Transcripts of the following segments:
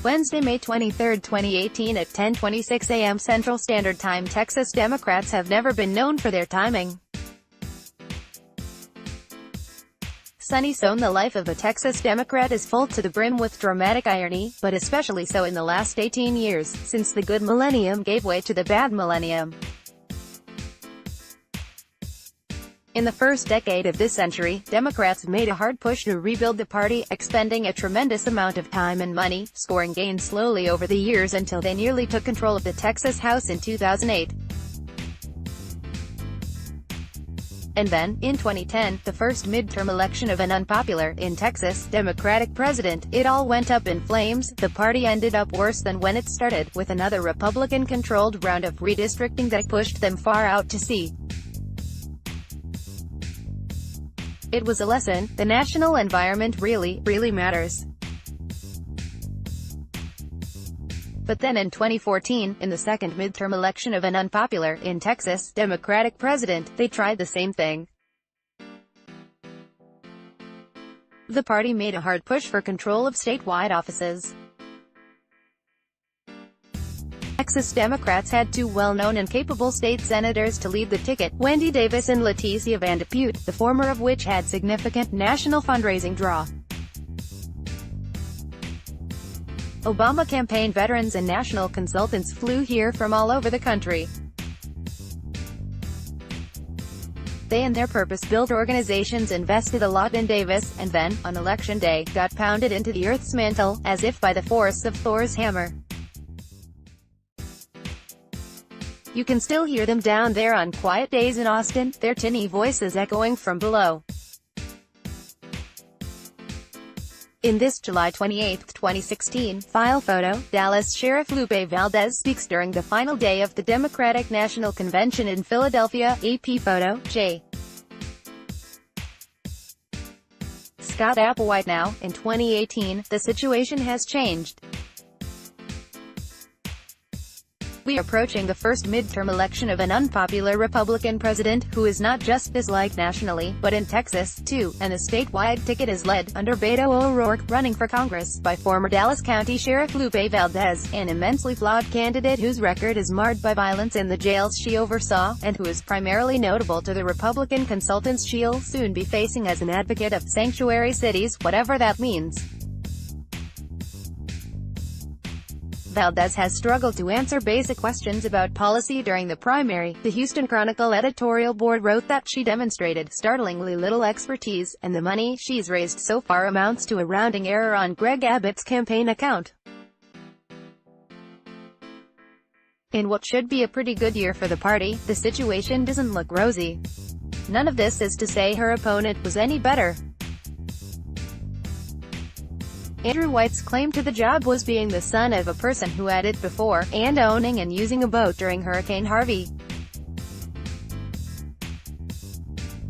Wednesday, May 23, 2018 at 10:26 a.m. Central Standard Time. Texas Democrats have never been known for their timing. Sunny Sone. The life of a Texas Democrat is full to the brim with dramatic irony, but especially so in the last 18 years, since the good millennium gave way to the bad millennium. In the first decade of this century, Democrats made a hard push to rebuild the party, expending a tremendous amount of time and money, scoring gains slowly over the years until they nearly took control of the Texas House in 2008. And then, in 2010, the first midterm election of an unpopular, in Texas, Democratic president, it all went up in flames. The party ended up worse than when it started, with another Republican-controlled round of redistricting that pushed them far out to sea. It was a lesson: the national environment really matters. But then in 2014, in the second midterm election of an unpopular, in Texas, Democratic president, they tried the same thing. The party made a hard push for control of statewide offices. Texas Democrats had two well-known and capable state senators to lead the ticket, Wendy Davis and Leticia Van de Putte, the former of which had significant national fundraising draw. Obama campaign veterans and national consultants flew here from all over the country. They and their purpose-built organizations invested a lot in Davis, and then, on election day, got pounded into the earth's mantle, as if by the force of Thor's hammer. You can still hear them down there on quiet days in Austin, their tinny voices echoing from below. In this July 28, 2016, file photo, Dallas Sheriff Lupe Valdez speaks during the final day of the Democratic National Convention in Philadelphia. AP photo, J. Scott Applewhite. Now, in 2018, the situation has changed. We are approaching the first midterm election of an unpopular Republican president, who is not just disliked nationally, but in Texas, too, and the statewide ticket is led, under Beto O'Rourke, running for Congress, by former Dallas County Sheriff Lupe Valdez, an immensely flawed candidate whose record is marred by violence in the jails she oversaw, and who is primarily notable to the Republican consultants she'll soon be facing as an advocate of sanctuary cities, whatever that means. Valdez has struggled to answer basic questions about policy during the primary. The Houston Chronicle editorial board wrote that she demonstrated startlingly little expertise, and the money she's raised so far amounts to a rounding error on Greg Abbott's campaign account. In what should be a pretty good year for the party, the situation doesn't look rosy. None of this is to say her opponent was any better. Andrew White's claim to the job was being the son of a person who had it before, and owning and using a boat during Hurricane Harvey.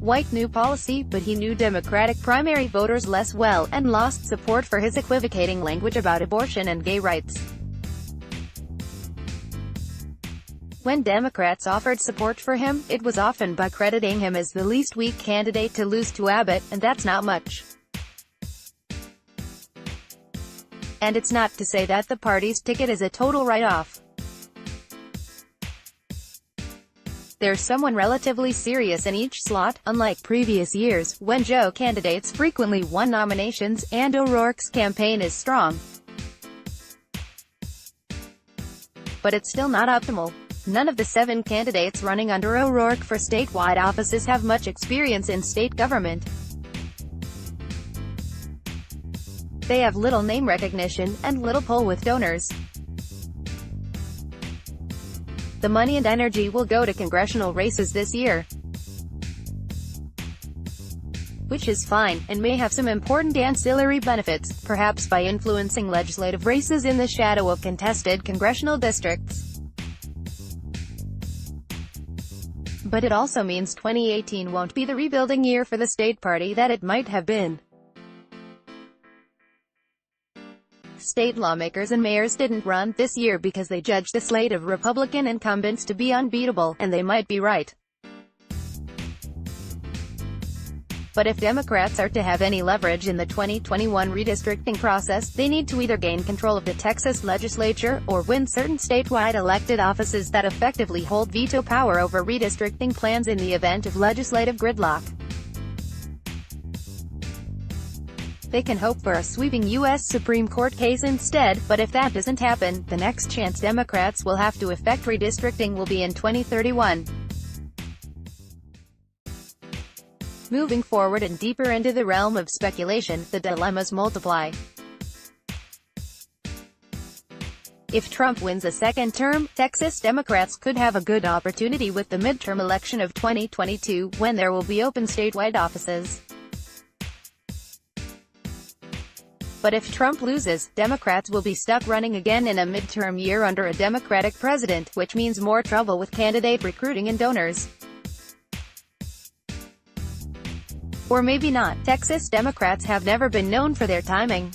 White knew policy, but he knew Democratic primary voters less well, and lost support for his equivocating language about abortion and gay rights. When Democrats offered support for him, it was often by crediting him as the least weak candidate to lose to Abbott, and that's not much. And it's not to say that the party's ticket is a total write-off. There's someone relatively serious in each slot, unlike previous years, when Joe candidates frequently won nominations, and O'Rourke's campaign is strong. But it's still not optimal. None of the 7 candidates running under O'Rourke for statewide offices have much experience in state government. They have little name recognition, and little pull with donors. The money and energy will go to congressional races this year. Which is fine, and may have some important ancillary benefits, perhaps by influencing legislative races in the shadow of contested congressional districts. But it also means 2018 won't be the rebuilding year for the state party that it might have been. State lawmakers and mayors didn't run this year because they judged the slate of Republican incumbents to be unbeatable, and they might be right. But if Democrats are to have any leverage in the 2021 redistricting process, they need to either gain control of the Texas legislature, or win certain statewide elected offices that effectively hold veto power over redistricting plans in the event of legislative gridlock. They can hope for a sweeping U.S. Supreme Court case instead, but if that doesn't happen, the next chance Democrats will have to effect redistricting will be in 2031. Moving forward and deeper into the realm of speculation, the dilemmas multiply. If Trump wins a second term, Texas Democrats could have a good opportunity with the midterm election of 2022, when there will be open statewide offices. But if Trump loses, Democrats will be stuck running again in a midterm year under a Democratic president, which means more trouble with candidate recruiting and donors. Or maybe not. Texas Democrats have never been known for their timing.